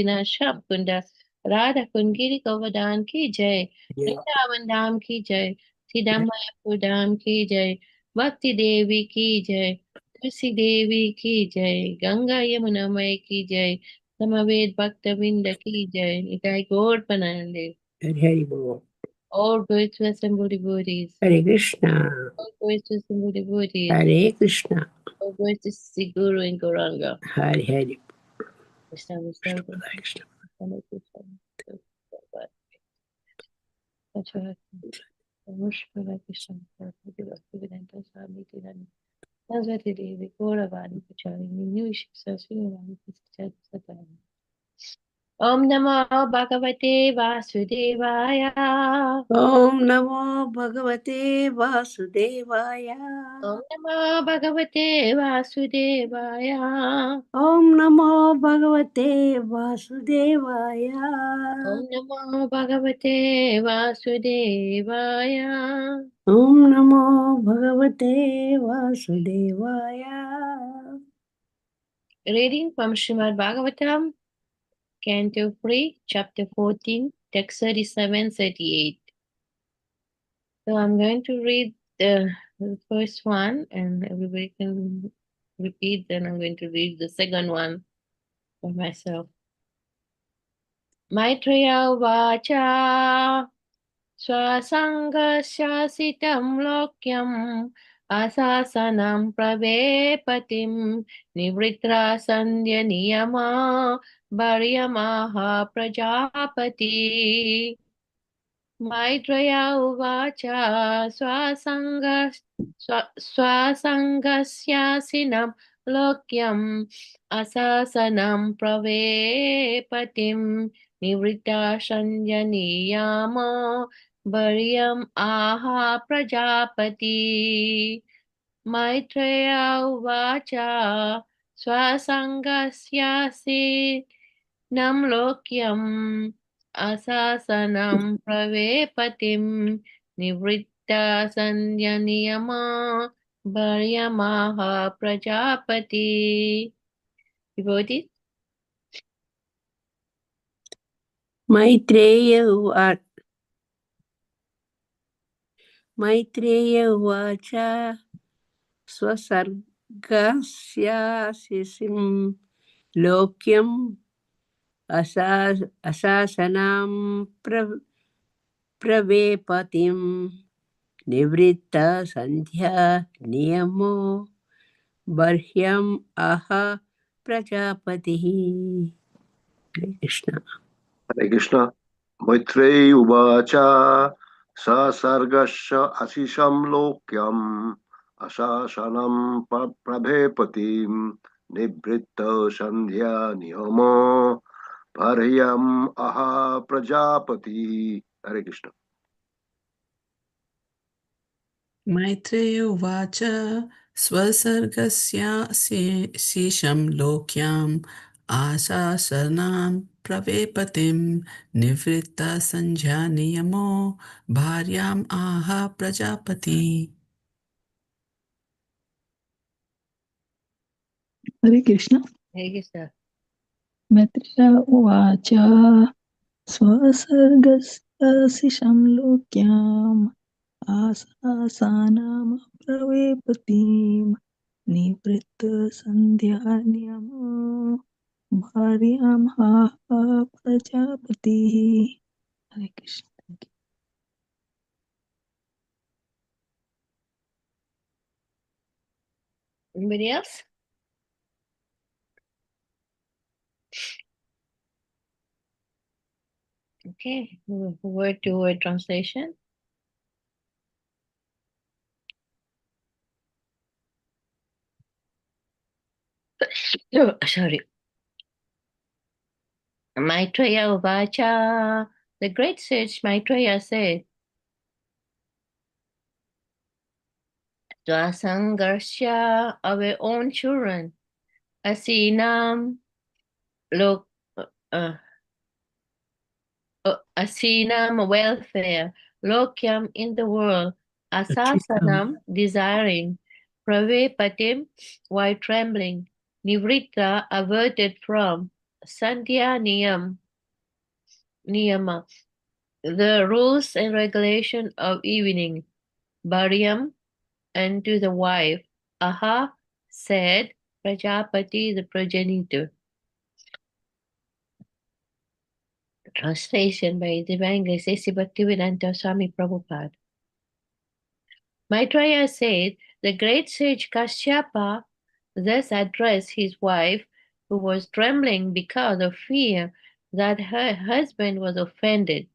श्याम कुंड राधा कुंगिरी गोवर्धन की जय, वृंदावन धाम की जय, सीधा मायापुर धाम की जय, भक्ति देवी की जय, तुलसी देवी की जय, गंगा यमुना मय की जय, समवेत भक्त विंद की जय, निताई गौर प्रणाम। Hari Bol. All glory to assembled devotees. Hare Krishna. All glory to assembled devotees. Hare Krishna. All glory to Sri Guru and Gauranga. Hari Hari. Krishna, Krishna Krishna, Krishna, Krishna. Krishna, Krishna, Krishna, Namaskar, Krishna, Bhaktivedanta Swami Tirani, Saraswati Devi, Gauravani Pacharini, Nishiksa, Srinivani, Krishna, Satani. Om Namo Bhagavate Vasudevaya. Om Namo Bhagavate Vasudevaya. Om Namo Bhagavate Vasudevaya. Om Namo Bhagavate Vasudevaya. Om Namo Bhagavate Vasudevaya. Om Namo Bhagavate Vasudevaya. Reading from Srimad Bhagavatam, Canto 3, Chapter 14, Text 37-38. So I'm going to read the first one and everybody can repeat, then I'm going to read the second one for myself. Maitreya Vacha Swasangashasitam Lokyam Asasanam Pravepatim Nivritra Sandhya Niyama Bharyamaha Prajapati. Maitreya Uvacha Swasangasyasinam Lokyam Asasanam Pravepatim Nivrita Shanjaniyama Bharyam Aha Prajapati. Maitreya Uvacha Swasangasyasinam Lokyam Asasanam Pravepatim Nivritta Sandhyaniyama Bharyamaha Prajapati. Devotees. Maitreya Uvacha Swasargasyasim Lokyam Asasanam Pravepatim Nivritta Sandhya Niyamo Barhyam Aha Prajapatihi. Hare Krishna. Hare Krishna. Maitreya Uvacha Sasargasya Asisham Lokyam Asasanam Prabhepatim Nibritta Sandhya Niyamo Bharyam Aha Prajapati. Hare Krishna. Maitreya Uvacha Swasargasya Sisham Lokyam Asasanam Pravepatim Nivritta Sanjhaniyamo Bharyam Aha Prajapati. Hare Krishna. Hare Krishna. Maitreya Uvacha Swasargasya Lokyam Asasanam Pravepatim Nivritta Sandhyaniyamo Bharyam Ha Prajapati. Hare Krishna. Thank you. Anybody else? Okay, word to word translation. Oh, sorry. Maitreya Uvacha, the great sage Maitreya said, Dvasangarsya, our own children, Asinam, Asinam, welfare, Lokyam, in the world, Asasanam, desiring, Pravepatim, while trembling, Nivrita, averted from, Sandhya Niyama, the rules and regulation of evening, Bharyam, and to the wife, Aha, said Prajapati, the progenitor. Translation by Divine Grace A.C. Bhaktivedanta Swami Prabhupada. Maitreya said, the great sage Kashyapa thus addressed his wife, who was trembling because of fear that her husband was offended.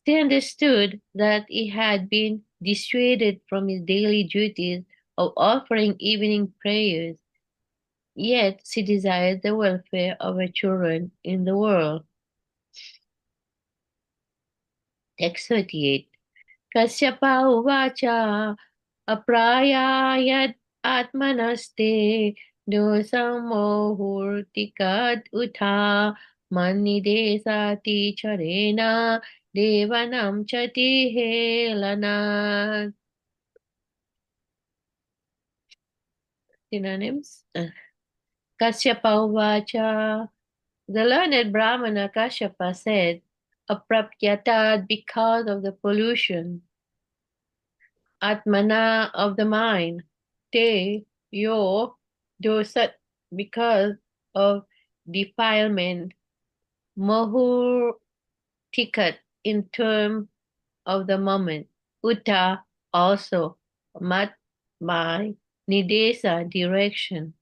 She understood that he had been dissuaded from his daily duties of offering evening prayers, yet she desired the welfare of her children in the world. Text 38. Kasyapa uvacha aprayayat atmanaste dosamohurtikad utha manidesati charena devanam chati helana. Synonyms. Kasyapa uvacha. The learned Brahmana Kashyapa said, Apratyatad because of the pollution, Atmana of the mind, Te, yo, dosat because of defilement, Mahur tikat in term of the moment, Uta also, Mat by Nidesa direction,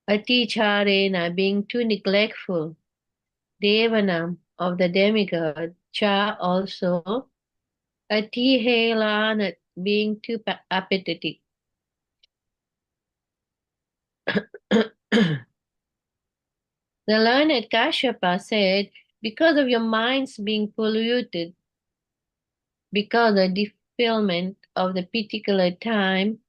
Aticharena being too neglectful, Devanam of the demigod, Cha also, Atihelana being too apathetic. The learned Kashyapa said, because of your minds being polluted, because of the defilement of the particular time,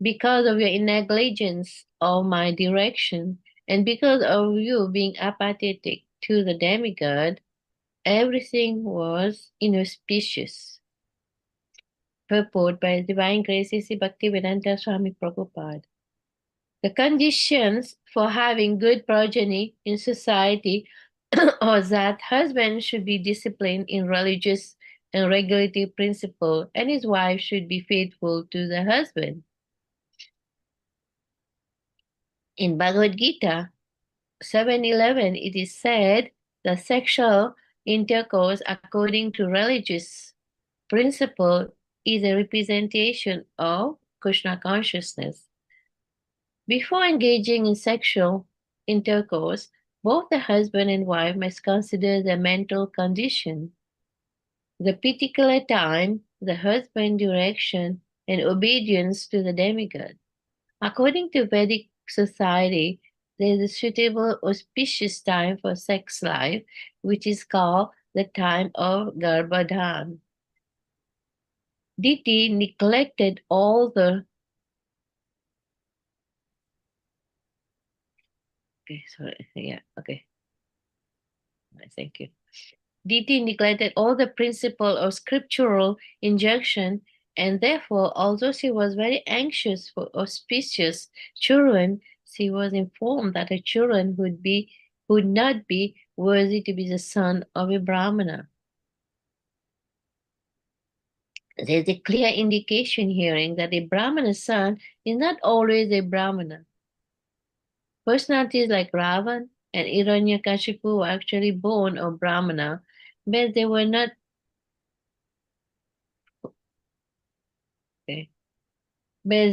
because of your negligence of my direction, and because of you being apathetic to the demigod, everything was inauspicious. Purport by Divine Grace A.C. Bhaktivedanta Swami Prabhupada. The conditions for having good progeny in society are that husband should be disciplined in religious and regulative principle, and his wife should be faithful to the husband. In Bhagavad Gita 7:11, it is said that sexual intercourse according to religious principle is a representation of Krishna consciousness. Before engaging in sexual intercourse, both the husband and wife must consider their mental condition, the particular time, the husband's direction, and obedience to the demigod. According to Vedic society, there is a suitable auspicious time for sex life, which is called the time of Garbhadhan. Diti neglected all the Thank you. Diti neglected all the principle of scriptural injunction, and therefore, although she was very anxious for auspicious children, she was informed that her children would not be worthy to be the son of a Brahmana. There's a clear indication herein that a Brahmana's son is not always a Brahmana. Personalities like Ravan and Hiranyakashipu were actually born of Brahmana, but they were not but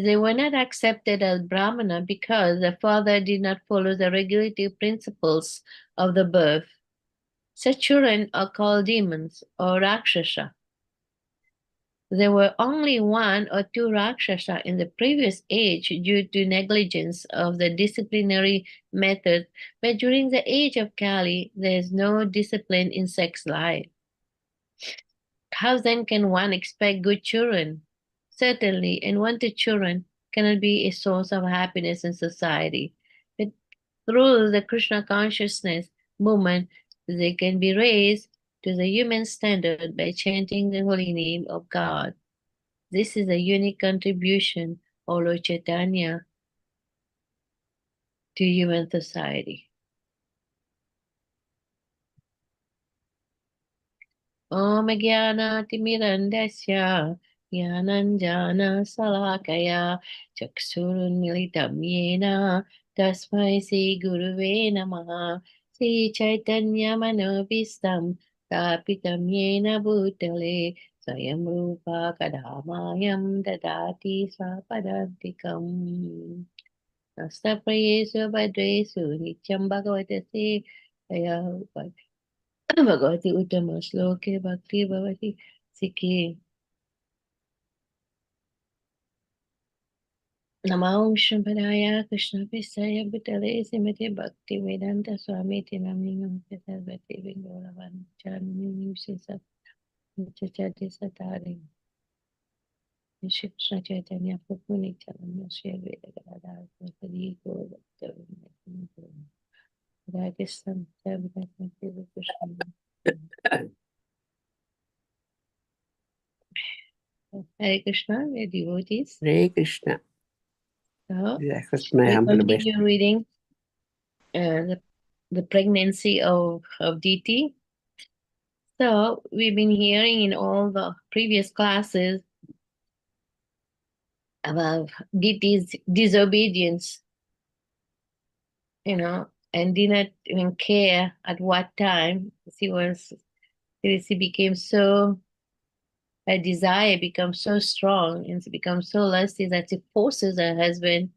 they were not accepted as Brahmana because the father did not follow the regulative principles of the birth. Such children are called demons or Rakshasa. There were only one or two Rakshasa in the previous age due to negligence of the disciplinary methods, but during the age of Kali, there is no discipline in sex life. How then can one expect good children? Certainly, unwanted children cannot be a source of happiness in society. But through the Krishna consciousness movement, they can be raised to the human standard by chanting the holy name of God. This is a unique contribution of Lord Chaitanya to human society. Om Jnana-timirandasya Jnananjana Salakaya Chaksurunmilitam Yena Tasmai Sri Guruve Namaha Sri Chaitanya Manobhistam Tapitam Yena Bhutale Swayam Rupa Kadamayam Dadati Swapadantikam Nastaprayesu Bhadresu Nityam Bhagavatase Bhagavati Uttama Shloke Bhakti Bhavati Sikhi Namah Shambhadaya Krishna Pisaya Bhutale Simate Bhakti Vedanta Swami Tinamni Namte Sarvati Vingoravan Chanini Sisa Chachati Satari Krishna Chaitanya Prabhu Nityananda Shri Veda Gadadhar Hari Gaur Bhakta Radhisam Sarvati Krishna Hare Krishna, we are devotees. Hare Krishna. So, Accept my we humble continue reading the pregnancy of Diti. So we've been hearing in all the previous classes about Diti's disobedience, and did not even care at what time she became so, her desire becomes so strong and she becomes so lusty that she forces her husband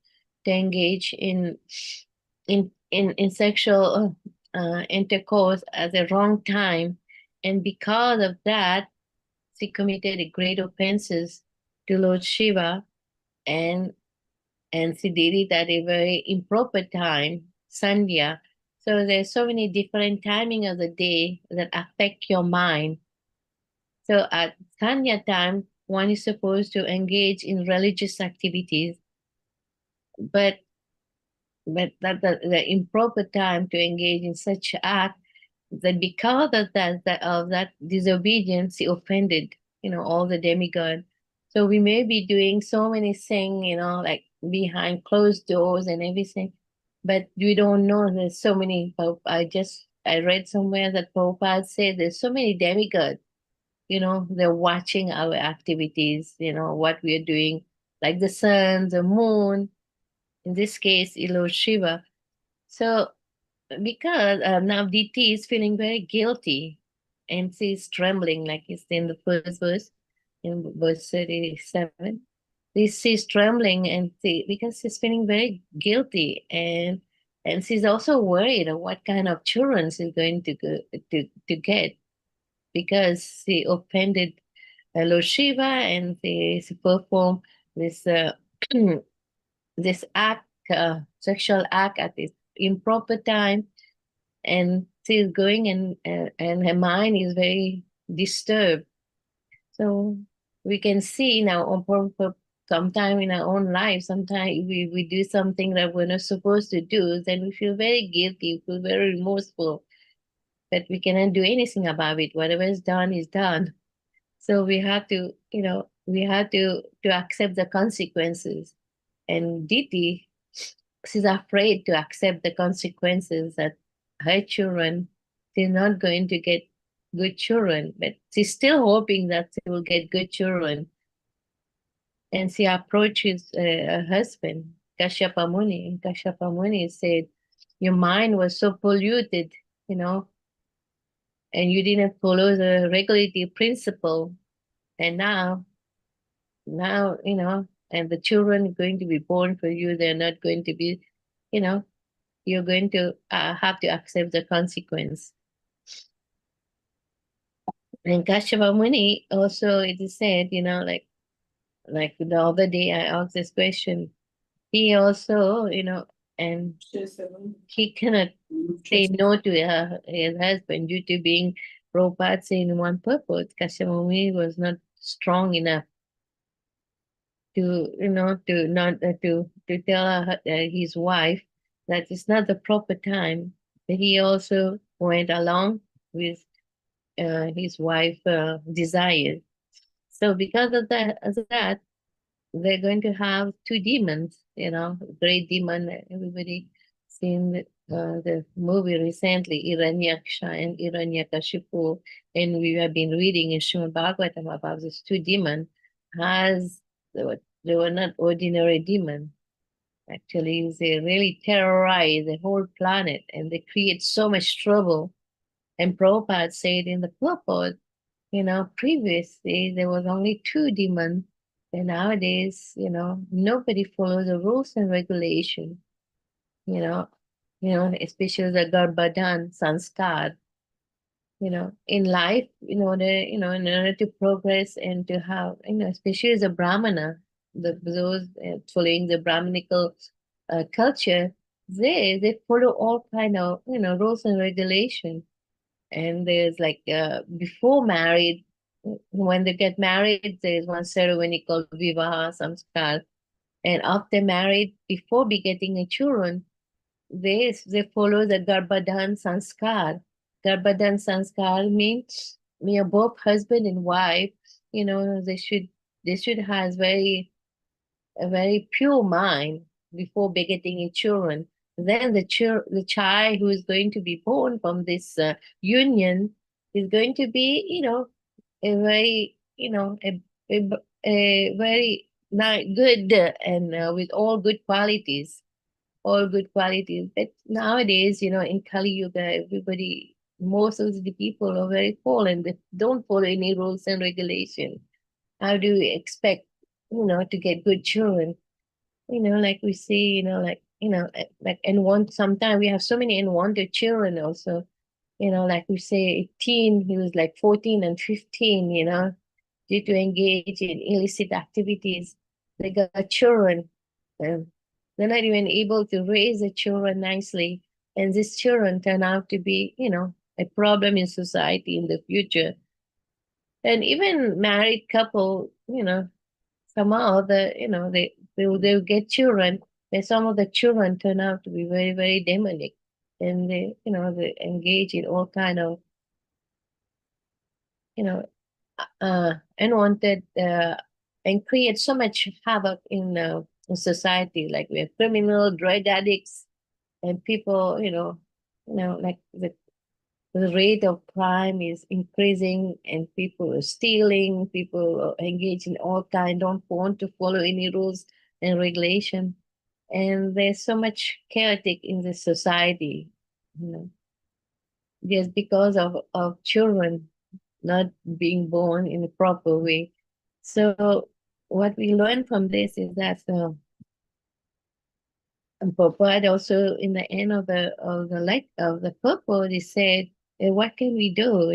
to engage in sexual intercourse at the wrong time, and because of that, she committed a great offenses to Lord Shiva, and she did it at a very improper time, Sandhya. So there's so many different timing of the day that affect your mind. So at Sandhya time, one is supposed to engage in religious activities, but that the improper time to engage in such act, that because of that disobedience, he offended, all the demigod. So we may be doing so many things, like behind closed doors and everything, but we don't know there's so many. I read somewhere that Prabhupada said there's so many demigods, they're watching our activities, what we are doing, like the sun, the moon, in this case, Lord Shiva. So because now DT is feeling very guilty and she's trembling, like it's in the first verse, in verse 37. She's trembling because she's feeling very guilty, and she's also worried of what kind of children she's going to get, because she offended Lord Shiva, and she performed this this act, sexual act at this improper time, and she's going and her mind is very disturbed. So we can see now sometime in our own life, sometimes we do something that we're not supposed to do, then we feel very guilty, we feel very remorseful, but we cannot do anything about it. Whatever is done is done. So we have to, to accept the consequences. And Diti, she's afraid to accept the consequences that her children, she's not going to get good children, but she's still hoping that she will get good children. And she approaches her husband, Kashyapa Muni, and Kashyapa Muni said, your mind was so polluted, and you didn't follow the regulative principle. And now, and the children are going to be born for you, they're not going to be, you're going to have to accept the consequence. And Kashyapa Muni also, it is said, like the other day I asked this question, he also, and he cannot say no to his husband due to being Prabhupada in one purpose. Kashyapa Muni was not strong enough to, to not to tell his wife that it's not the proper time. But he also went along with his wife desire. So because of that, they're going to have two demons, great demon. Everybody seen the movie recently, Hiranyaksha and Hiranyakashipu, and we have been reading in Srimad Bhagavatam about these two demons. They were not ordinary demons. Actually, they really terrorize the whole planet and they create so much trouble. And Prabhupada said in the purport, previously there was only two demons, and nowadays, nobody follows the rules and regulations. You know, especially the Garbhadan sanskar. In life, in order to progress and to have, especially as a Brahmana, those following the Brahminical culture, they follow all kind of, rules and regulations. And there's like before married, when they get married, there's one ceremony called Vivaha Samskar. And after married, before begetting a children, they follow the Garbhadan Sanskar. Garbhadan Sanskar means both husband and wife, they should have a very pure mind before begetting a children. Then the child who is going to be born from this union is going to be, a very, a very good and with all good qualities. But nowadays, in Kali Yuga, most of the people are very fallen. They don't follow any rules and regulations. How do we expect, to get good children? Like we see, like sometimes we have so many unwanted children also. Like we say, a teen, he was like 14 and 15, due to engage in illicit activities. They got children. And they're not even able to raise the children nicely. And these children turn out to be, a problem in society in the future. And even married couple, somehow they'll get children, and some of the children turn out to be very, very demonic. And they engage in all kind of, you know, unwanted and create so much havoc in society. Like we have criminal, drug addicts, and people, like the rate of crime is increasing, and people are stealing, people are engaged in all kind, don't want to follow any rules and regulation. And there's so much chaotic in the society, just because of children not being born in a proper way. So what we learn from this is that Prabhupada also in the end of the purport, he said, what can we do?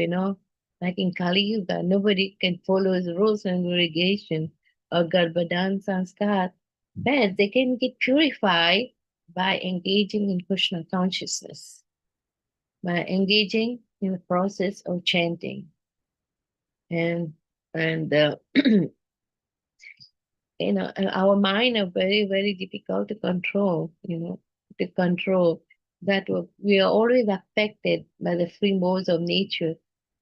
Like in Kali Yuga, nobody can follow the rules and regulation of Garbhadan Sanskar, but they can get purified by engaging in Krishna consciousness, by engaging in the process of chanting. And our mind are very, very difficult to control, that we are always affected by the free modes of nature.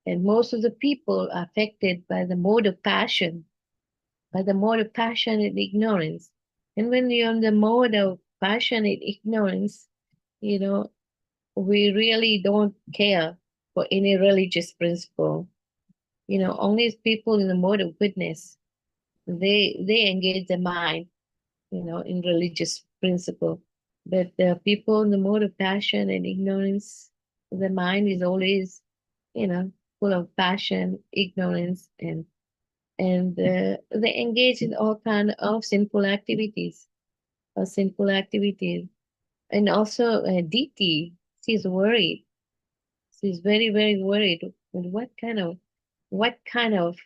And most of the people are affected by the mode of passion, and ignorance. And when you're in the mode of passion and ignorance, we really don't care for any religious principle. Only people in the mode of goodness, they engage the mind, in religious principle. But the people in the mode of passion and ignorance, the mind is always, full of passion, ignorance, and they engage in all kind of sinful activities, And also, Diti, she's worried. She's very, very worried. What kind of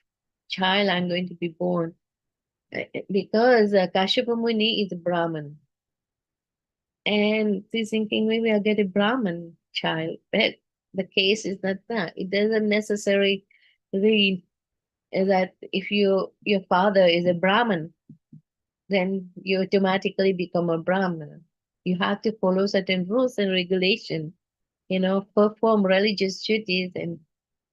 child I'm going to be born? Because Kashyapa Muni is a Brahmin. And she's thinking maybe I'll get a Brahmin child. But the case is not that. It doesn't necessarily mean that if your father is a Brahmin, then you automatically become a Brahmin. You have to follow certain rules and regulations, perform religious duties, and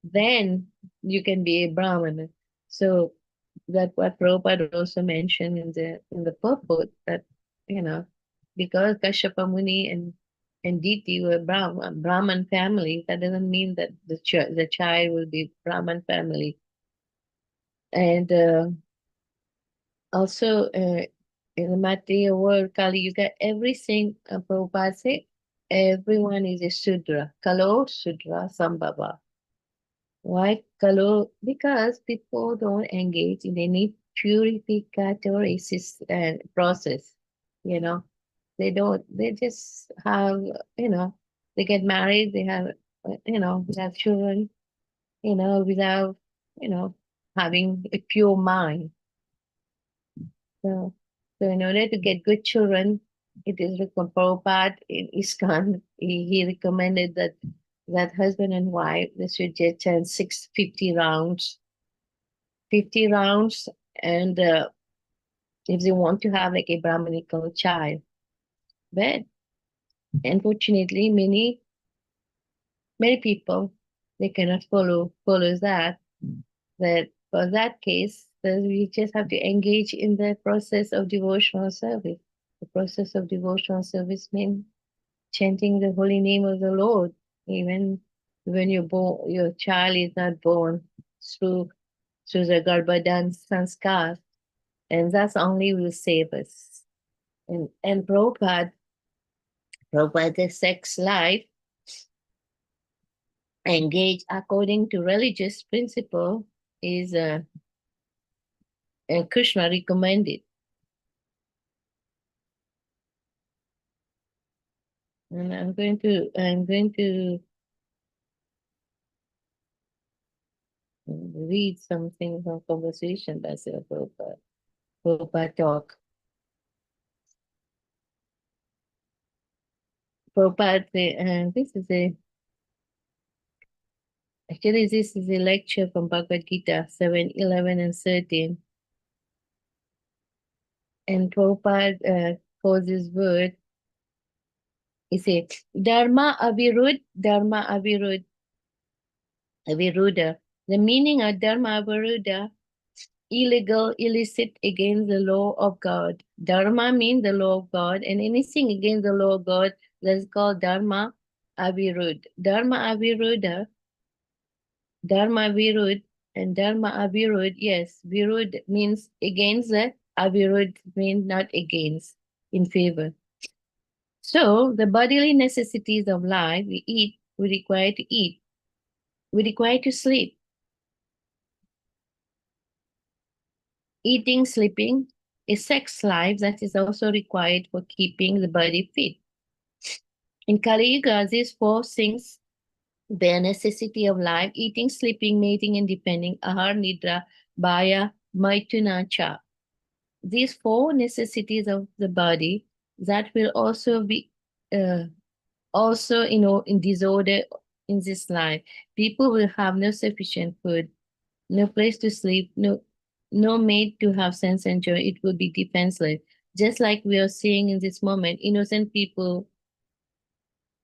then you can be a Brahmin. So that's what Prabhupada also mentioned in the purport, that, because Kashyapa Muni and and Diti were Brahman family. That doesn't mean that the child will be Brahman family. And also in the material world, Kali Yuga, everything Prabhupada said, everyone is a Sudra. Kalo Sudra Sambhava. Why Kalo? Because people don't engage in any purificatory process. You know, they don't. They just have. You know, they get married. They have. They have children. Without you know having a pure mind. So, in order to get good children, it is Prabhupada in ISKCON. He recommended that husband and wife they should just chant 650 rounds, 50 rounds, and if they want to have like a Brahminical child. But unfortunately, many people they cannot follow that. That for that case, then we just have to engage in the process of devotional service. The process of devotional service means chanting the holy name of the Lord, even when your child is not born through the Garbhadan sanskar, and that's only will save us. And Prabhupada, sex life engaged according to religious principle is Krishna recommended. And I'm going to read something from conversation by Srila Prabhupada. Prabhupada talk. Prabhupada, this is a lecture from Bhagavad Gita 7, 11, and 13. And Prabhupada calls this word, he said, Dharma Avirud, Aviruddha. The meaning of Dharma Aviruddha, illegal, illicit, against the law of God. Dharma means the law of God, and anything against the law of God, that's called Dharma Avirud. Dharma Aviruddha, Dharma Virud, and Dharma Avirud, yes, Virud means against, the Avirud means not against, in favor. So the bodily necessities of life, we eat, we require to eat, we require to sleep. Eating, sleeping, a sex life that is also required for keeping the body fit. In Kali Yuga, these four things bear necessity of life: eating, sleeping, mating, and depending, ahar, nidra, bhaya, maituna, cha. These four necessities of the body that will also be also in disorder in this life. People will have no sufficient food, no place to sleep, no maid to have sense and joy. It will be defenseless. Just like we are seeing in this moment, innocent people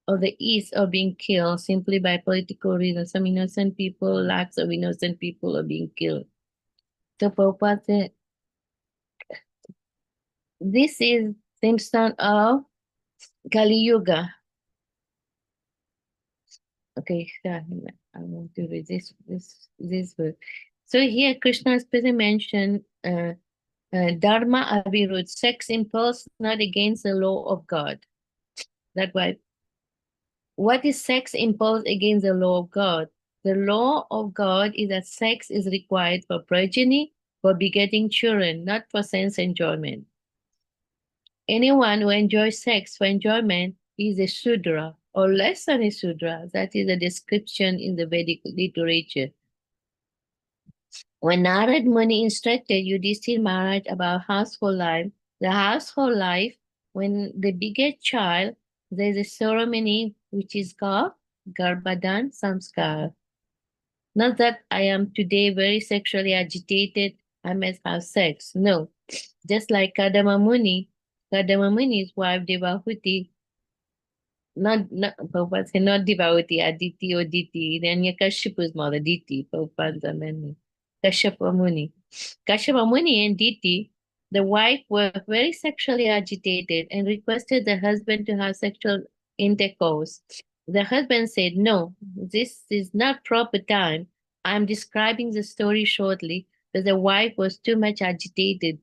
of the East are being killed simply by political reasons. Some innocent people, lakhs of innocent people are being killed. So Prabhupada said, this is symptom of Kali Yuga. Okay, I want to read this word. So here Krishna specifically mentioned Dharma Avirud, sex impulse not against the law of God. That's why. What is sex impulse against the law of God? The law of God is that sex is required for progeny, for begetting children, not for sense enjoyment. Anyone who enjoys sex for enjoyment is a Sudra or less than a Sudra. That is a description in the Vedic literature. When Narad Muni instructed Yudhishthira Maharaj about household life, the household life, when they beget child, there is a ceremony which is called Garbhadan Samskar. Not that I am today very sexually agitated, I must have sex. No. Just like Kadama Muni's wife Devahuti, Prabhupada said not Devahuti, Aditi or Diti, then Yakashipu's mother, Diti, Prabhupada's amendment. Kashyapa Muni. Kashyapa Muni and Diti, the wife, were very sexually agitated and requested the husband to have sexual intercourse. The husband said, "No, this is not proper time. I'm describing the story shortly, but the wife was too much agitated.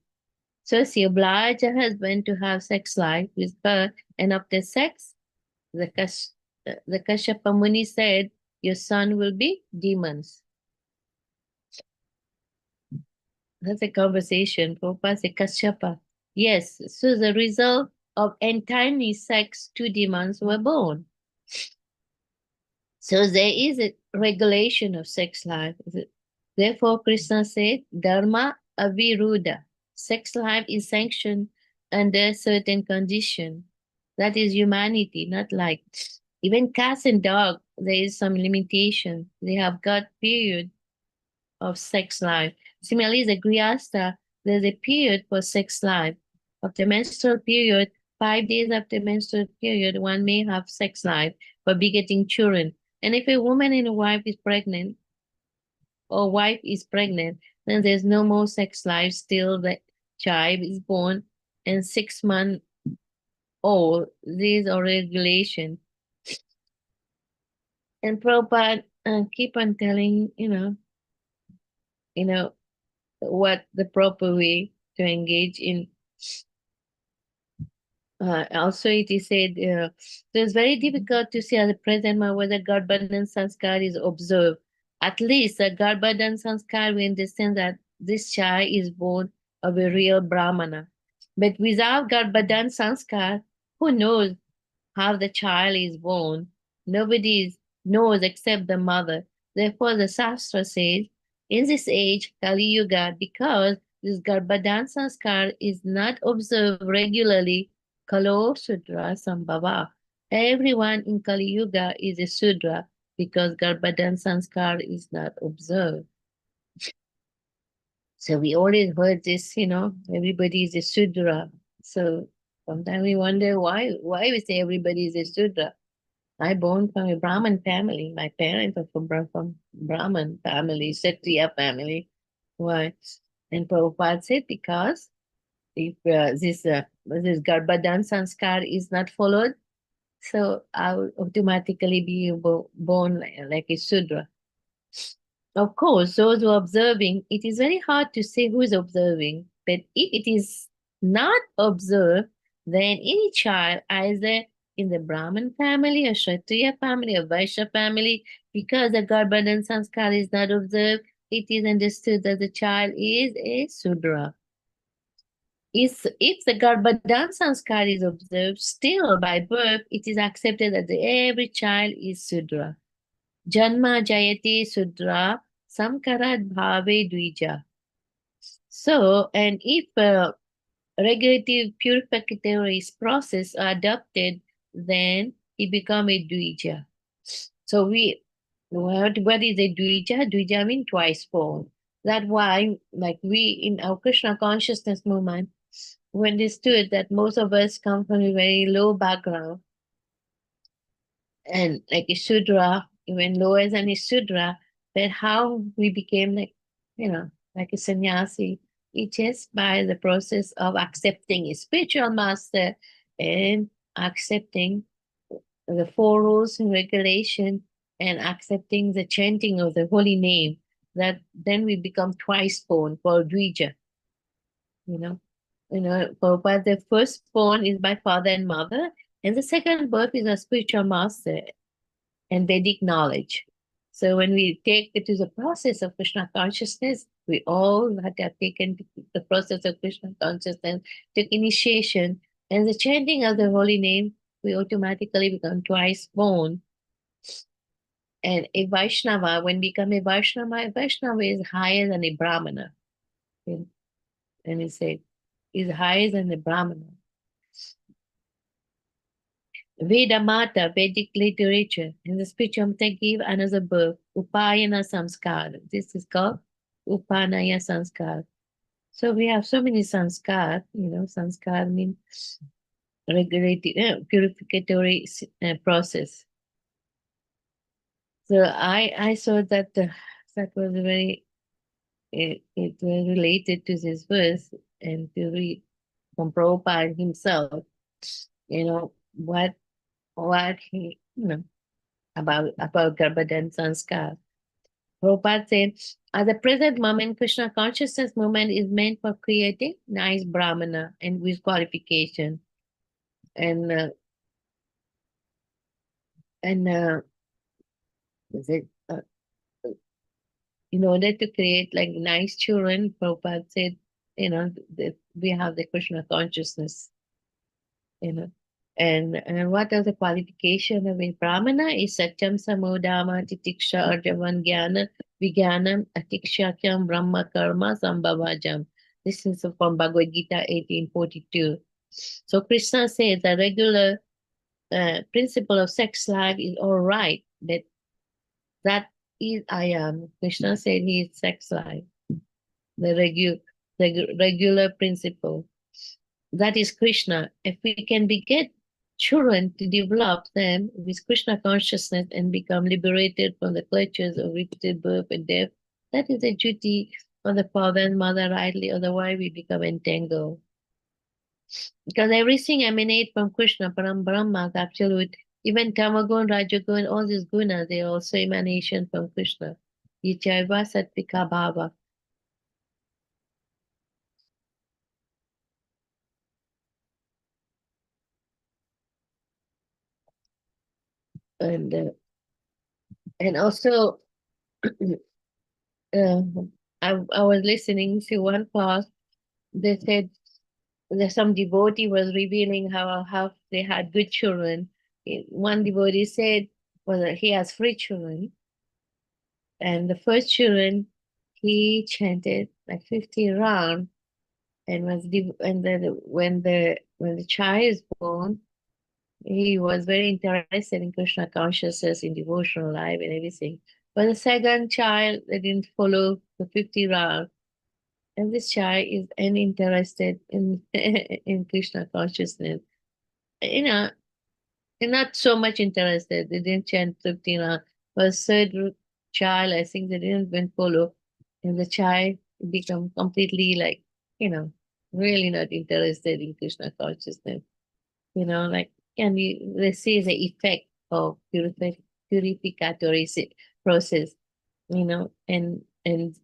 So she obliged her husband to have sex life with her, and after sex, the, the Kashyapa Muni said, your son will be demons." That's a conversation. Prabhupada said, Kashyapa. Yes, so the result of untimely sex, two demons were born. So there is a regulation of sex life. Therefore, Krishna said, Dharma aviruddha. Sex life is sanctioned under certain condition. That is humanity, not like even cats and dogs, there is some limitation. They have got period of sex life. Similarly, the grihastha, there's a period for sex life. After menstrual period, 5 days after menstrual period, one may have sex life for begetting children. And if a woman and a wife is pregnant, or wife is pregnant, then there's no more sex life till the child is born and 6 months old. These are regulation. And Prabhupada keep on telling, what the proper way to engage in. Also, it is said, so it's very difficult to see at the present moment whether Garbhadan Sanskar is observed. At least the Garbhadan Sanskar, we understand that this child is born of a real Brahmana. But without Garbhadan Sanskar, who knows how the child is born? Nobody knows except the mother. Therefore, the Shastra says, in this age, Kali Yuga, because this Garbhadan Sanskar is not observed regularly, Kalo Sudra Sambhava. Everyone in Kali Yuga is a Sudra because Garbhadan Sanskar is not observed. So we always heard this, everybody is a Sudra. So sometimes we wonder why we say everybody is a Sudra. I born from a Brahmin family. My parents are from Brahmin family, Kshatriya family. Why? And Prabhupada said because if this Garbhadan Sanskar is not followed, so I will automatically be born like a Sudra. Of course, those who are observing, it is very hard to say who is observing, but if it is not observed, then any child, either in the Brahmin family, a Kshatriya family, a Vaishya family, because the Garbhadan Sanskar is not observed, it is understood that the child is a Sudra. If the Garbhadan Sanskar is observed, still by birth, it is accepted that every child is Sudra. Janma Jayate Sudra Samkarat Bhave Dvija. So, and if regulative purificatory process are adopted, then it become a Dvija. So what is a Dvija? Dvija means twice born. That's why, like we in our Krishna consciousness movement, we understood that most of us come from a very low background. And like a Sudra, even lower than a Sudra, but how we became like a sannyasi, it's just by the process of accepting a spiritual master and accepting the four rules and regulation and accepting the chanting of the holy name, that then we become twice born for Dvija. Prabhupada, the first born is by father and mother, and the second birth is a spiritual master and Vedic knowledge. So when we take it to the process of Krishna consciousness, we all have taken the process of Krishna consciousness, took initiation, and the chanting of the holy name, we automatically become twice born. And a Vaishnava, when we become a Vaishnava is higher than a Brahmana. And he said, is higher than the Brahmana. Veda Mata, Vedic literature, in the spirituality give another birth, Upayana Samskar. This is called Upanaya Sanskar. So we have so many sanskar, sanskar means regulative, purificatory process. So I saw that that was very, it was related to this verse and to read from Prabhupada himself, what what he, about Garbhadan Sanskar. Prabhupada said, at the present moment, Krishna consciousness movement is meant for creating nice brahmana and with qualification. And is it, in order to create like nice children, Prabhupada said, that we have the Krishna consciousness, you know. And what are the qualification of a brahmana is satyam samodama titiksha arjavan jnana vijnanam atikshakyam brahma karma sambhavajam. This is from Bhagavad Gita 1842. So Krishna says the regular principle of sex life is all right, but that is I am. Krishna said he is sex life, the regular principle. That is Krishna. If we can beget children to develop them with Krishna consciousness and become liberated from the clutches of repeated birth and death, that is the duty of the father and mother rightly, otherwise we become entangled. Because everything emanates from Krishna, Param Brahma, the absolute. Even Tamagun, Rajagun, all these gunas, they are also emanation from Krishna. Yichaiva Satvika Bhava. And also, uh, I was listening to one class. They said that some devotee was revealing how they had good children. One devotee said, well, that he has 3 children, and the first children he chanted like 50 rounds, and and then when the child is born, he was very interested in Krishna consciousness, in devotional life and everything. But the second child, they didn't follow the 50 rounds. And this child is uninterested in in Krishna consciousness. You know, and not so much interested. They didn't chant 50 rounds. But third child, I think they didn't even follow. And the child become completely like, really not interested in Krishna consciousness. Like, can we see the effect of purificatory process, and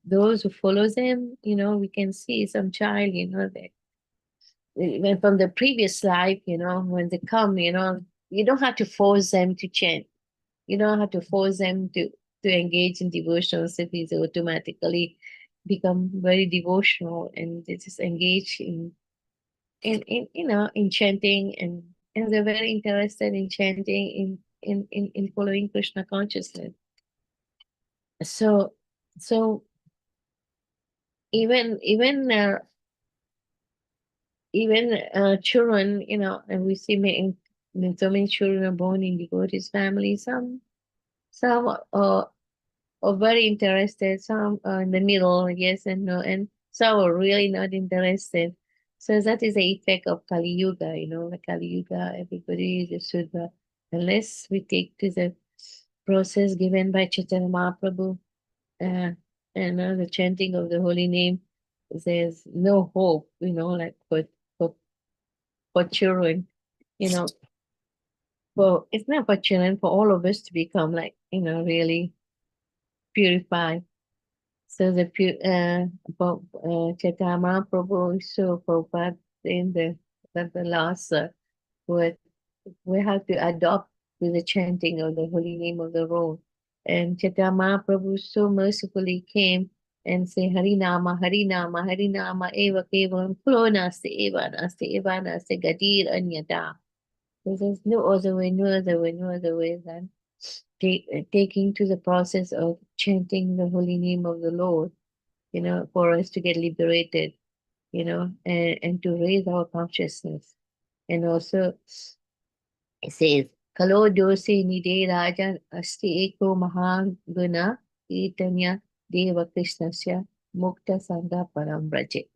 those who follow them, we can see some child, that even from the previous life, when they come, you don't have to force them to chant. You don't have to force them to engage in devotional cities. They automatically become very devotional and they just engage in chanting, and they're very interested in chanting, in following Krishna consciousness. So even children, and we see so many children are born in devotees family. Some are very interested, some are in the middle, yes and no, and some are really not interested. So that is the effect of Kali Yuga, the Kali Yuga, everybody is a Sudra. Unless we take to the process given by Chaitanya Mahaprabhu, and the chanting of the holy name, there's no hope, like for, for children, you know, it's not for children, for all of us to become like, really purified. So Chaitanya Mahaprabhu, so Prabhupada in the last word, we have to adopt with the chanting of the holy name of the Lord. And Chaitanya Mahaprabhu so mercifully came and say Harinama, Harinama, Harinama, Eva Kevalam, Klo Nasti Eva Nasti Eva Nasti Gadir Anyata. So there's no other way, no other way, no other way than taking to the process of chanting the holy name of the Lord, for us to get liberated, and to raise our consciousness. And also, it says, Kalo dose nide raja asti eko mahaguna itanya deva krishnasya mukta sangha param braje.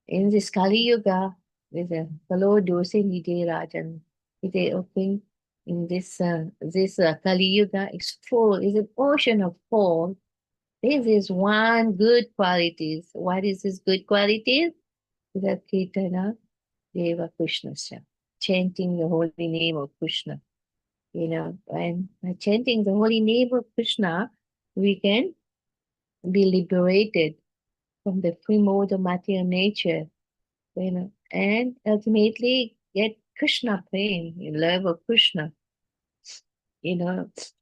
In this Kali Yuga, there's a Kalo dose nide rajan. It is okay. In this Kali Yuga is full, is an ocean of full. This is one good qualities. What is this good qualities? The Kirtana Deva Krishnasya, chanting the holy name of Krishna. And by chanting the holy name of Krishna, we can be liberated from the free mode of material nature, and ultimately get Krishna prem, love of Krishna.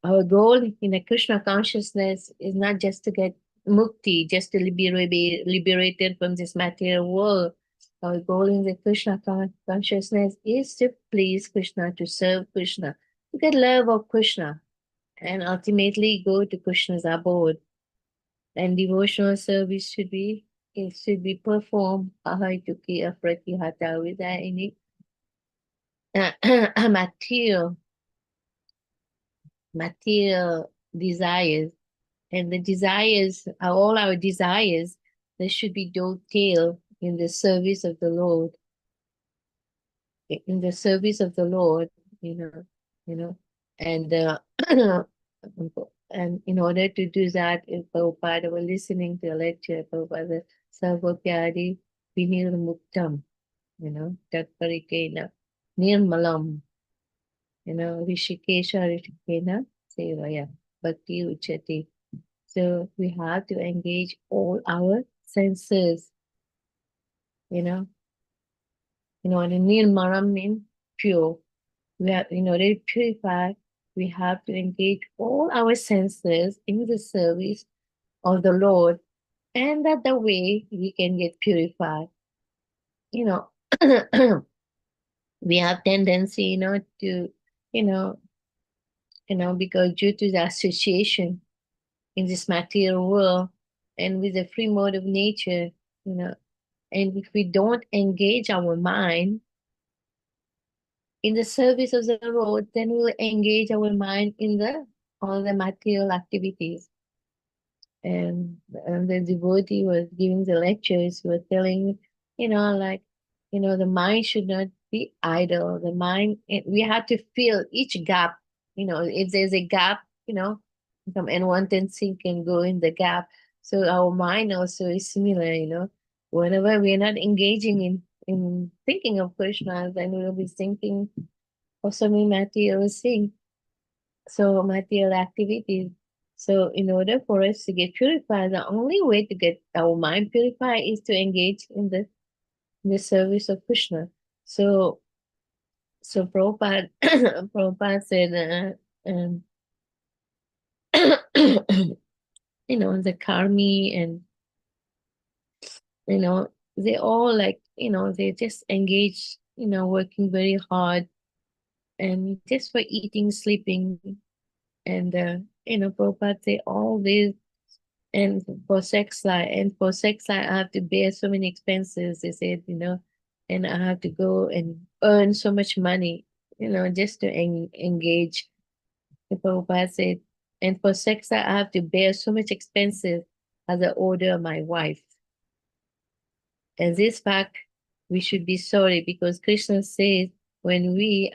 Our goal in a Krishna consciousness is not just to get mukti, just to be liberated from this material world. Our goal in the Krishna consciousness is to please Krishna, to serve Krishna, to get love of Krishna, and ultimately go to Krishna's abode. And devotional service should be performed ahituki apratihata without any material desires. And the desires are all our desires that should be dovetailed in the service of the Lord. In the service of the Lord, and and in order to do that, if Prabhupada were listening to a lecture, Prabhupada Sarvapyadi Vinir Muktam, Tatparikena Nirmalam, Rishikesha Rishikena Sevaya Bhakti Uchati. So we have to engage all our senses, and Nirmalam means pure. We have, in order to purify, we have to engage all our senses in the service of the Lord, and that the way we can get purified. We have tendency, to, because due to the association in this material world and with the free mode of nature, and if we don't engage our mind in the service of the Lord, then we'll engage our mind in all the material activities. And the devotee was giving the lectures, was telling, the mind should not be idle. The mind, we have to fill each gap. If there's a gap, some unwanted thing can go in the gap. So our mind also is similar. Whenever we're not engaging in thinking of Krishna, then we'll be thinking of so many material things, so material activities. So in order for us to get purified, the only way to get our mind purified is to engage in the service of Krishna. So Prabhupada, Prabhupada said, the karmi and, they all they just engage, working very hard and just for eating, sleeping, and, Prabhupada say all this. And for sex life, I have to bear so many expenses. They said, and I have to go and earn so much money, just to engage. The Prabhupada said, and for sex life, I have to bear so much expenses as I order my wife. And this fact, we should be sorry, because Krishna says, when there'll be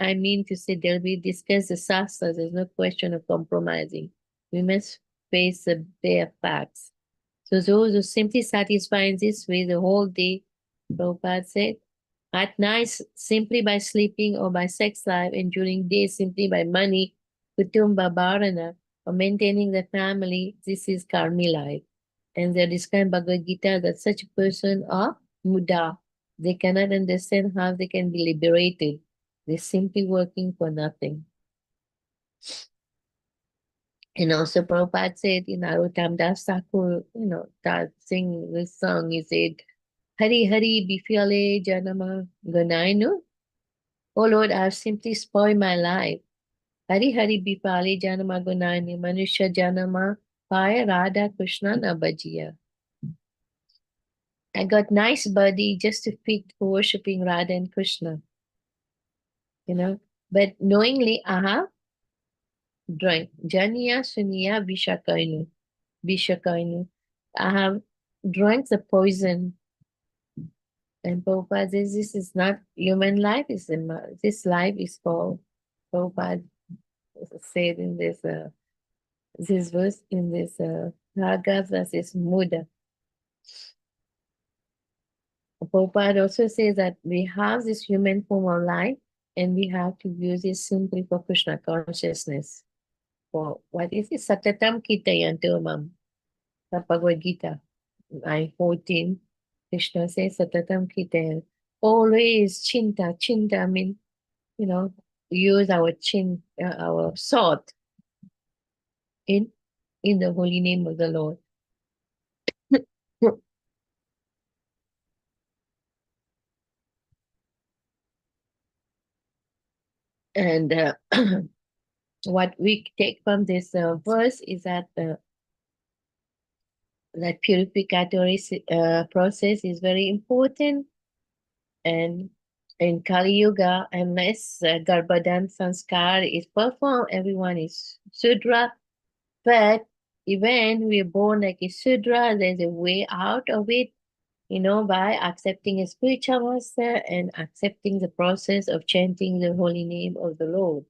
discuss the shastras, there's no question of compromising. We must face the bare facts. So those who simply satisfy in this way the whole day, Prabhupada said, at night simply by sleeping or by sex life, and during day simply by money, kutumba bharana, or maintaining the family, this is karmi life. And they describe Bhagavad Gita that such a person are muda. They cannot understand how they can be liberated. They're simply working for nothing. And also Prabhupada said, Narottam Das Thakur, that sing this song, he said, Hari Hari Bifale Janama Ganainu. Oh Lord, I've simply spoiled my life. Hari Hari Bifale Janama Ganainu, Manusha Janama Paya Radha Krishna Nabajiya. I got nice body just to fit for worshipping Radha and Krishna. But knowingly I have drank. Janiya Suniya Vishakainu. I have drank the poison. And Prabhupada says this is not human life, this life is called, Prabhupada said in this verse, in this paragraph, that says Muda. Prabhupada also says that we have this human form of life, and we have to use it simply for Krishna consciousness. For what is it? Satatam Kitayanto Mam. The Bhagavad Gita 9:14. Krishna says Satatam Kitayan. Always chinta. Chinta means, use our our thought in in the holy name of the Lord. And what we take from this verse is that that purificatory process is very important. And in Kali Yuga, unless Garbhadan Sanskar is performed, everyone is Sudra. But even we're born like a Sudra, there's a way out of it, by accepting a spiritual master and accepting the process of chanting the holy name of the Lord.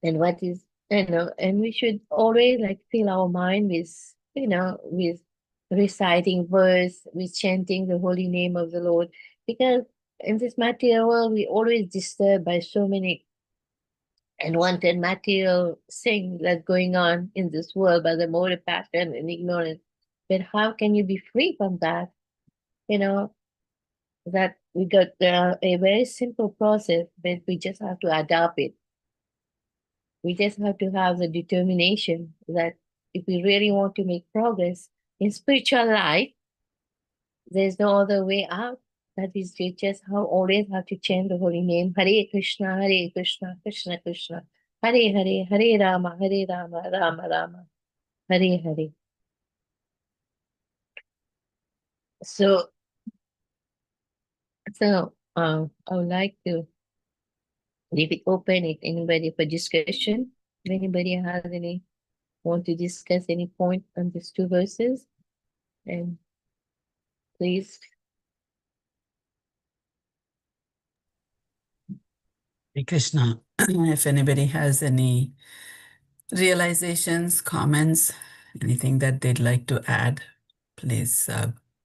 And what is, and we should always like fill our mind with, with reciting verse, with chanting the holy name of the Lord. Because in this material world, we always disturbed by so many unwanted material things that's going on in this world by the motive passion and ignorance. But how can you be free from that? You know, that we got a very simple process, but we just have to adopt it. We just have to have the determination that if we really want to make progress in spiritual life, there's no other way out. That is, you just always have to chant the holy name. Hare Krishna, Krishna Krishna, Hare Hare, Hare Rama, Rama Rama, Hare Hare. So, I would like to leave it open if anybody for discussion. If anybody has any want to discuss any point on these two verses, and please. Hare Krishna. If anybody has any realizations, comments, anything that they'd like to add, please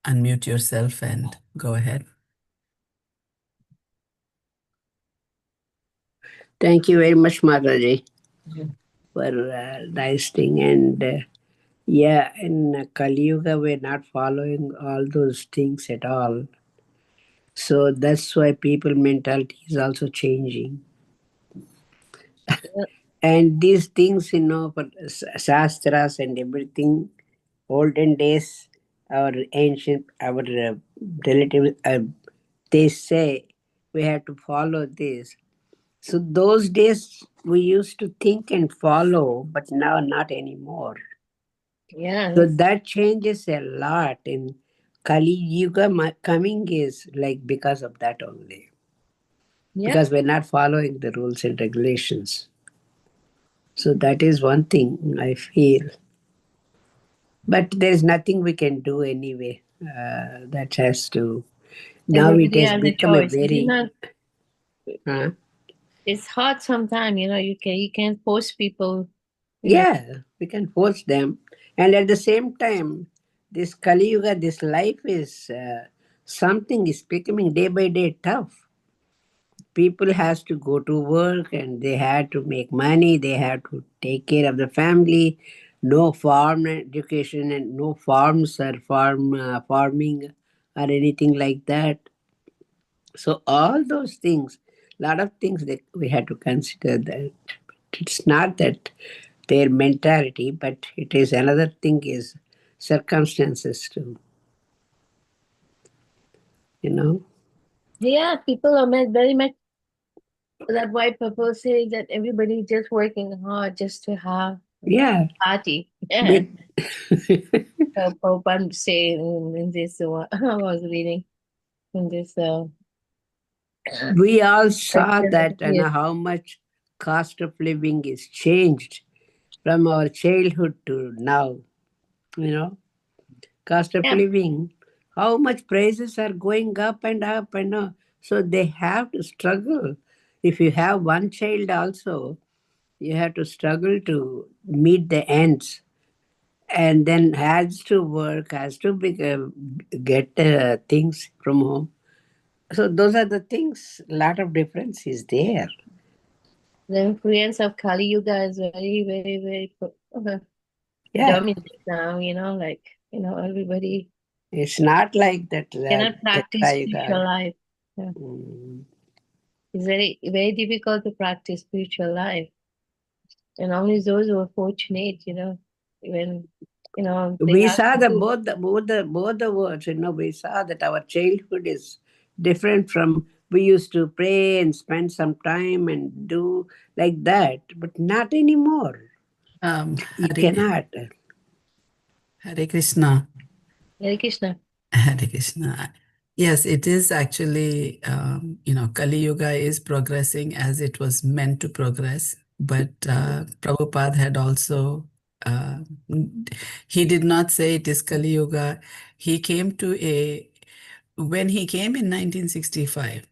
unmute yourself and go ahead. Thank you very much, Mataji, Mhm. for nice thing. And yeah, in Kali Yuga, we're not following all those things at all. So that's why people mentality is also changing. And these things, for shastras and everything, olden days, our ancient, our relatives, they say we have to follow this. So those days we used to think and follow, but now not anymore. So Yes. that changes a lot. In Kali Yuga coming is like because of that only. Yeah. Because we're not following the rules and regulations. So that is one thing I feel. But there's nothing we can do anyway. That has to. Now it Everybody has has a become a choice. very. Huh? It's hard sometimes, you can force people, Yeah, we can force them. And at the same time, this Kali Yuga, this life is something is becoming day by day tough. People has to go to work and they had to make money. They have to take care of the family. No farm education and no farms or farming or anything like that. So all those things, a lot of things that we had to consider that it's not that their mentality, but it is another thing is circumstances too. You know? Yeah, people are very much that why people say that everybody just working hard just to have Yeah. party. Yeah. But Prabhupada say in this I was reading in this we all saw lecture. that and how much cost of living is changed from our childhood to now. You know, cost of Yeah. living, how much prices are going up and up and up. So they have to struggle. If you have one child also, you have to struggle to meet the ends and then has to work, has to get things from home. So those are the things. A lot of difference is there. The influence of Kali Yuga is very, very, very Yeah, dominant now, like, everybody it's not like that. cannot practice Trayuga. spiritual life. Yeah. Mm. It's very, very difficult to practice spiritual life. And only those who are fortunate, even, they We have saw to the do. both the words. We saw that our childhood is different from we used to pray and spend some time and do like that, but not anymore. You Hare, cannot. Hare Krishna. Hare Krishna. Hare Krishna. Yes, it is actually, Kali Yuga is progressing as it was meant to progress. But Prabhupada had also, uh, he did not say it is Kali Yuga. He came to when he came in 1965,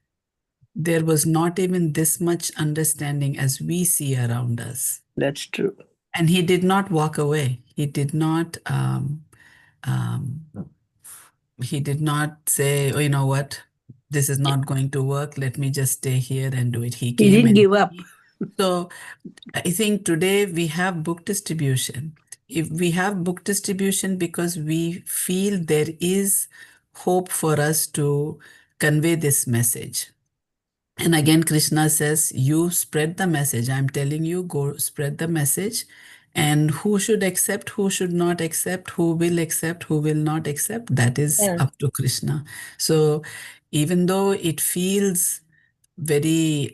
there was not even this much understanding as we see around us. That's true. And he did not walk away. Um, he did not say, oh, you know what, this is not going to work. Let me just stay here and do it. He He came didn't and give up. so I think today we have book distribution. If we have book distribution because we feel there is hope for us to convey this message. And again, Krishna says, you spread the message. I'm telling you, go spread the message. And who should accept, who should not accept, who will not accept, that is Yeah. up to Krishna. So even though it feels very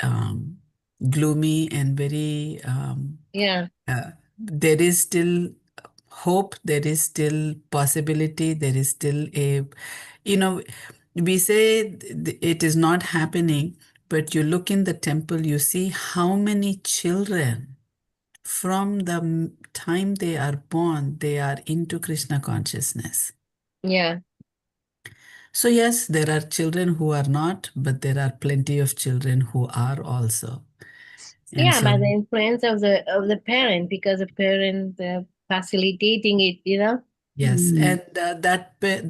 gloomy and very, Yeah. there is still hope, there is still possibility, there is still you know, we say it is not happening, but you look in the temple, you see how many children from the time they are born, they are into Krishna consciousness. Yeah. So, yes, there are children who are not, but there are plenty of children who are also. And Yeah, so, by the influence of the parent, because the parent facilitating it. yes, Mm. and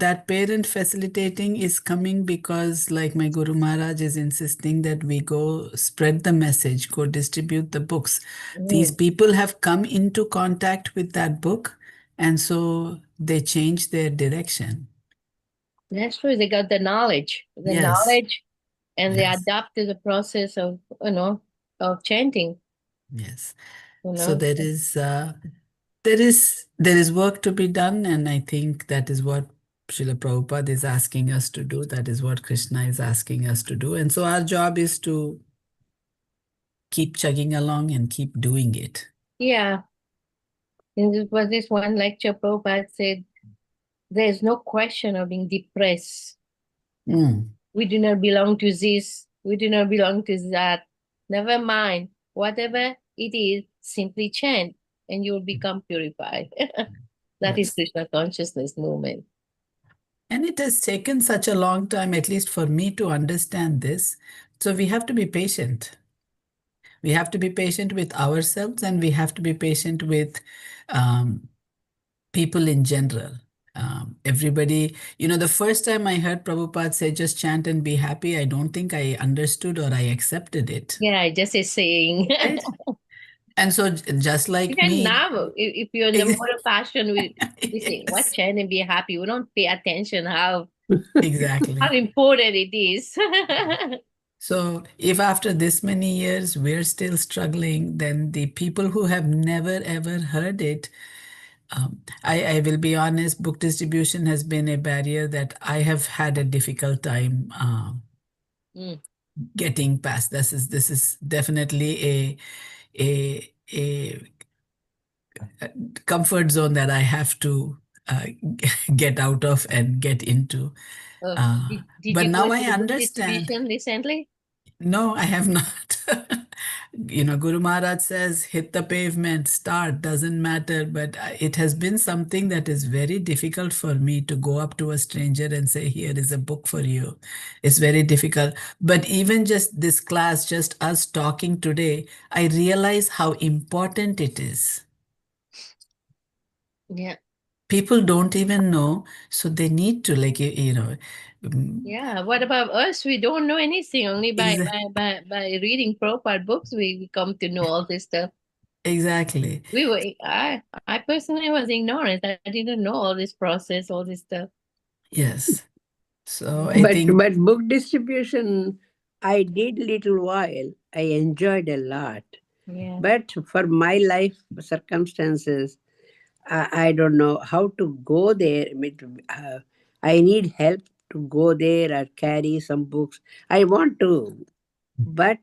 that parent facilitating is coming because, like my Guru Maharaj is insisting that we go spread the message, go distribute the books. These Mm. people have come into contact with that book, and so they change their direction. That's true. They got the knowledge, Yes, and they yes, adapt to the process of chanting. yes. You So know. there is work to be done, and I think that is what Srila Prabhupada is asking us to do. That is what Krishna is asking us to do. And so our job is to keep chugging along and keep doing it. Yeah. In this one lecture, Prabhupada said, "There is no question of being depressed. Mm, We do not belong to this. We do not belong to that. Never mind. Whatever it is, simply chant, and you will become purified." That is yes. Krishna consciousness movement. And it has taken such a long time, at least for me, to understand this. So we have to be patient. We have to be patient with ourselves, and we have to be patient with um, people in general. Everybody, the first time I heard Prabhupada say, just chant and be happy, I don't think I understood or I accepted it. Yeah, just a saying. Right? And so, just like Even me, now, if you're in the mode of passion, we say, "What yes, chant and be happy." We don't pay attention how exactly. important it is. So, if after this many years we're still struggling, then the people who have never ever heard it, I will be honest, book distribution has been a barrier that I have had a difficult time Mm. getting past. This is definitely a comfort zone that I have to uh, get out of and get into. Did But you go now to I the book understand. distribution recently? No, I have not. Guru Maharaj says, hit the pavement, start, doesn't matter. But it has been something that is very difficult for me to go up to a stranger and say, here is a book for you. It's very difficult. But even just this class, just us talking today, I realize how important it is. Yeah. people don't even know, so they need to, like, mm, Yeah. What about us? We don't know anything. Only by exa- reading Prabhupada books we come to know all this stuff. exactly. We were I personally was ignorant. I didn't know all this process, all this stuff. Yes. So I But think, book distribution, I did little while. I enjoyed a lot. Yeah. But for my life circumstances, I don't know how to go there. I need help to go there or carry some books. I want to, but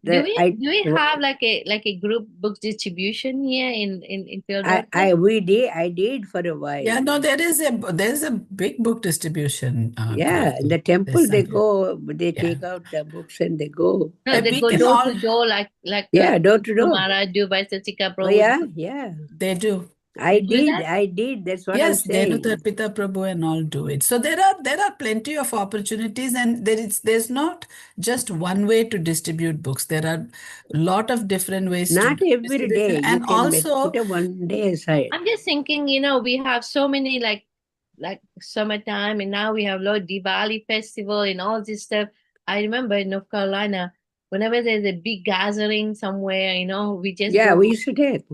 Do the we do we have like a group book distribution here in Philadelphia? I did for a while. yeah, no, there's a big book distribution, Yeah, in Kriti. the temple There's they something. go, they Yeah. take out the books and they go. No, they We go can door all, to door like Yeah, door to Guru door. Maharaj do by Satsika Oh Prabhu. yeah, yeah. they do. You do that? I did. That's what I'm Yes, saying. Pita Prabhu and all do it. So there are plenty of opportunities, and there's not just one way to distribute books. There are a lot of different ways to Not do every distribution, day. You and can also, put a one day aside. I'm just thinking, we have so many like summertime, and now we have Lord Diwali festival and all this stuff. I remember in North Carolina, whenever there's a big gathering somewhere, we just Yeah, go. we used to take.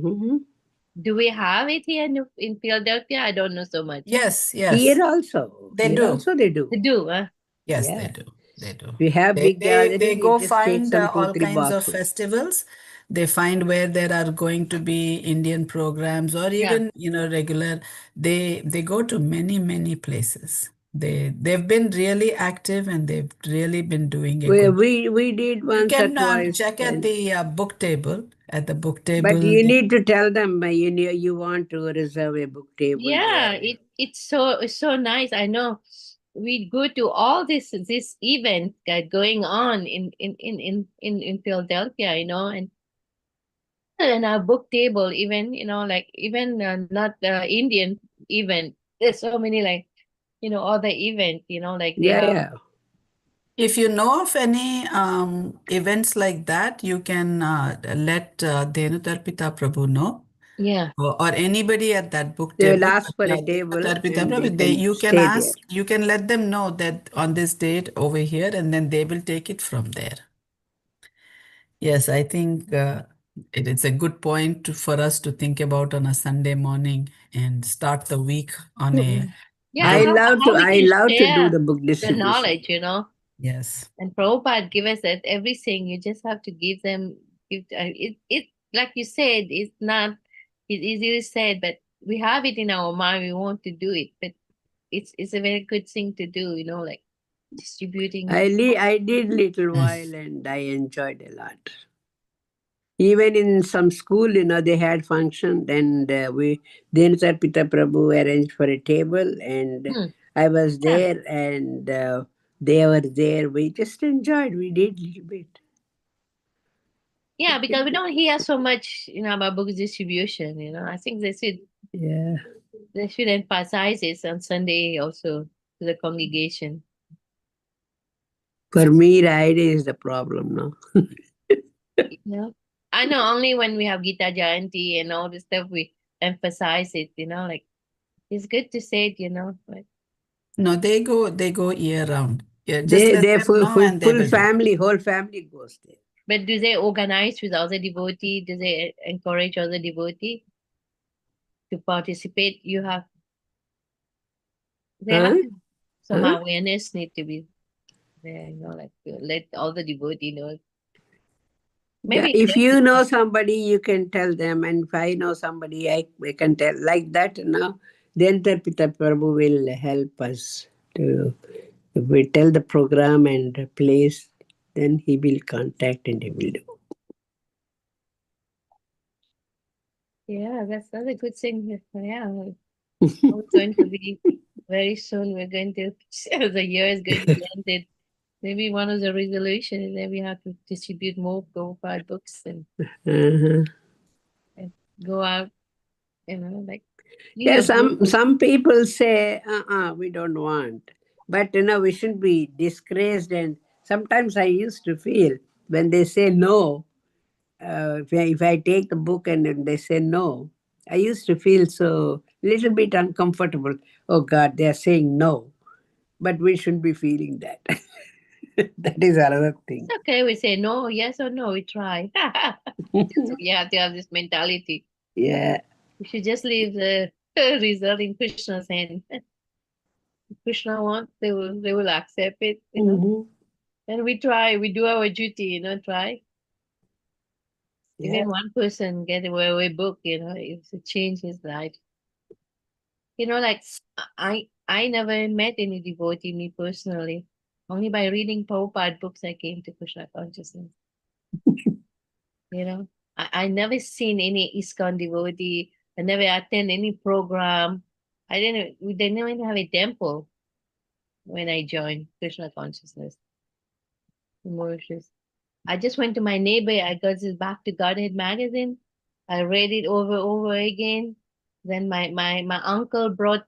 Do we have it here in Philadelphia? I don't know so much. yes, Here yes, also. they Here do. also they do. They do, huh? Yes, they Yeah. do. They do. We have They big they they gathering, you go just take find some two, all three kinds of boxes. festivals. They find where there are going to be Indian programs, or Yeah. even, regular. They go to many places. They've been really active, and they've really been doing a good. We did You once or can twice, check at and the book table. At the book but table, you need to tell them you want to reserve a book table Yeah, there. it's so nice. I know we go to all this event going on in Philadelphia, and our book table, even like even not Indian event. There's so many like other event. Like they Yeah, have. yeah. if you know of any events like that, you can let Denutarpita Prabhu know. Yeah. Or anybody at that book They will table. ask for a table and they can You can stay there. ask, you can let them know that on this date over here, and then they will take it from there. Yes, I think it's a good point for us to think about on a Sunday morning and start the week on a Yeah, good. how we I can love to do share the book the distribution. knowledge. Yes. And Prabhupada give us that everything. You just have to give them. It like you said, it's not. It's easily said, but we have it in our mind. We want to do it, but it's a very good thing to do. Like distributing. I did little while and I enjoyed a lot. Even in some school, they had function. Then Sir Pita Prabhu arranged for a table, and Hmm. I was Yeah, there, and they were there. We just enjoyed. We did a little bit. yeah, because we don't hear so much, about book distribution. I think Yeah. they should emphasize it on Sunday also to the congregation. For me, Friday is the problem now. Yeah. I know only when we have Gita Jayanti and all this stuff we emphasize it, like it's good to say it, but No, they go year round. Yeah, just let They them know and they full will do. family, whole family goes there. but do they organize with other devotee? Do they encourage other devotee to participate? They Huh? have some Huh? awareness need to be there, like to let all the devotee know. Yeah, Maybe if you know somebody, you can tell them. And if I know somebody, I can tell like that. Then Pita Prabhu will help us to. If we tell the program and place, then he will contact and he will do. yeah, that's a good thing. Yeah, now it's going to be very soon. We're going to the year is going to be ended. Maybe one of the resolutions is that we have to distribute more Prabhupada books Uh-huh. and go out, like Yeah, your group. some people say, we don't want. But we shouldn't be disgraced. And sometimes I used to feel when they say no, if I take the book and then they say no, I used to feel so little bit uncomfortable. Oh God, they are saying no, but we shouldn't be feeling that. That is another thing. It's okay. We say no, yes or no. We try. Just we have to have this mentality. Yeah. We should just leave the result in Krishna's hand. If Krishna wants, they will accept it. Mhm. And we try. We do our duty. Try. Yeah. Even one person get away book. It's to change his life. Like I never met any devotee, me personally. Only by reading Prabhupada books I came to Krishna consciousness. I never seen any ISKCON devotee. I never attend any program. I didn't. We didn't even have a temple when I joined Krishna consciousness. Mauritius. I just went to my neighbor. I got this Back to Godhead magazine. I read it over again. Then my uncle brought.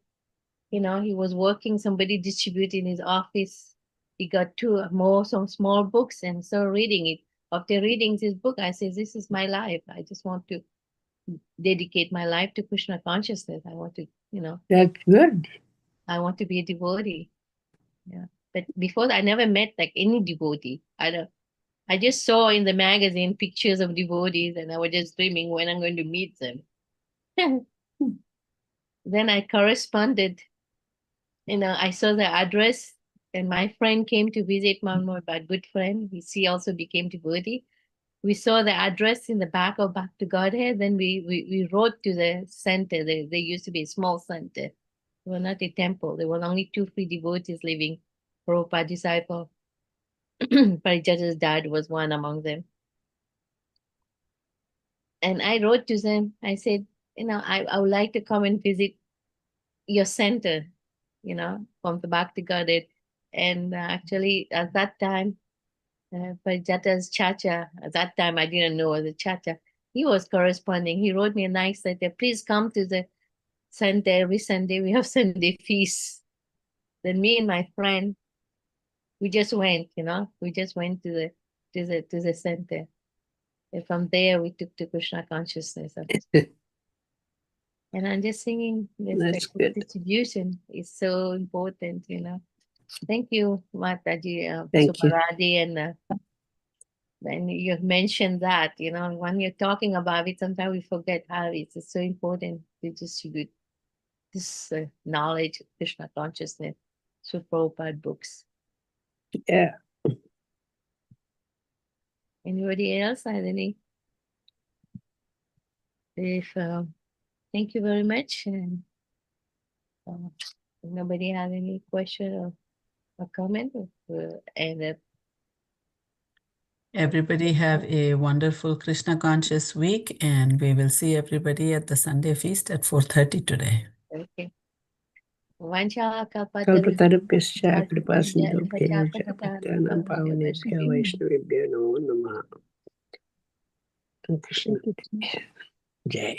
He was working. Somebody distributed in his office. He got some small books and started reading it. After reading this book, I said, "This is my life. I just want to dedicate my life to Krishna consciousness. I want to, That's good. I want to be a devotee." Yeah. But before that, I never met like any devotee. I just saw in the magazine pictures of devotees and I was just dreaming when I'm going to meet them. Then I corresponded, I saw the address and my friend came to visit Mount a good friend. She also became devotee. We saw the address in the back of Back to Godhead. Then we wrote to the center. There used to be a small center. They were not a temple. There were only 2 free devotees living. Prabhupada disciple. Parijata's dad was one among them. And I wrote to them. I said, I would like to come and visit your center, from the Bhakti Godhead. And actually, at that time, Parijata's Chacha, at that time I didn't know the Chacha, he was corresponding. He wrote me a nice letter. Please come to the center every Sunday. We have Sunday feast. Then me and my friend, we just went, we just went to the center. And from there, we took to Krishna consciousness. And I'm just singing this That's good. distribution is so important. Thank you, Mataji, Thank you. Suparadi, and you mentioned that, when you're talking about it, sometimes we forget how it's so important to distribute this knowledge, Krishna consciousness, through Prabhupada books. Yeah. Anybody else have any? Thank you very much. And if nobody have any question or comment, and Everybody have a wonderful Krishna conscious week, and we will see everybody at the Sunday feast at 4:30 today. okay. Vancha Kalpatarupyascha kripasindhubhya patyanam pavanebhyo vaishnavebhyo namo namah. Krishna. Jai.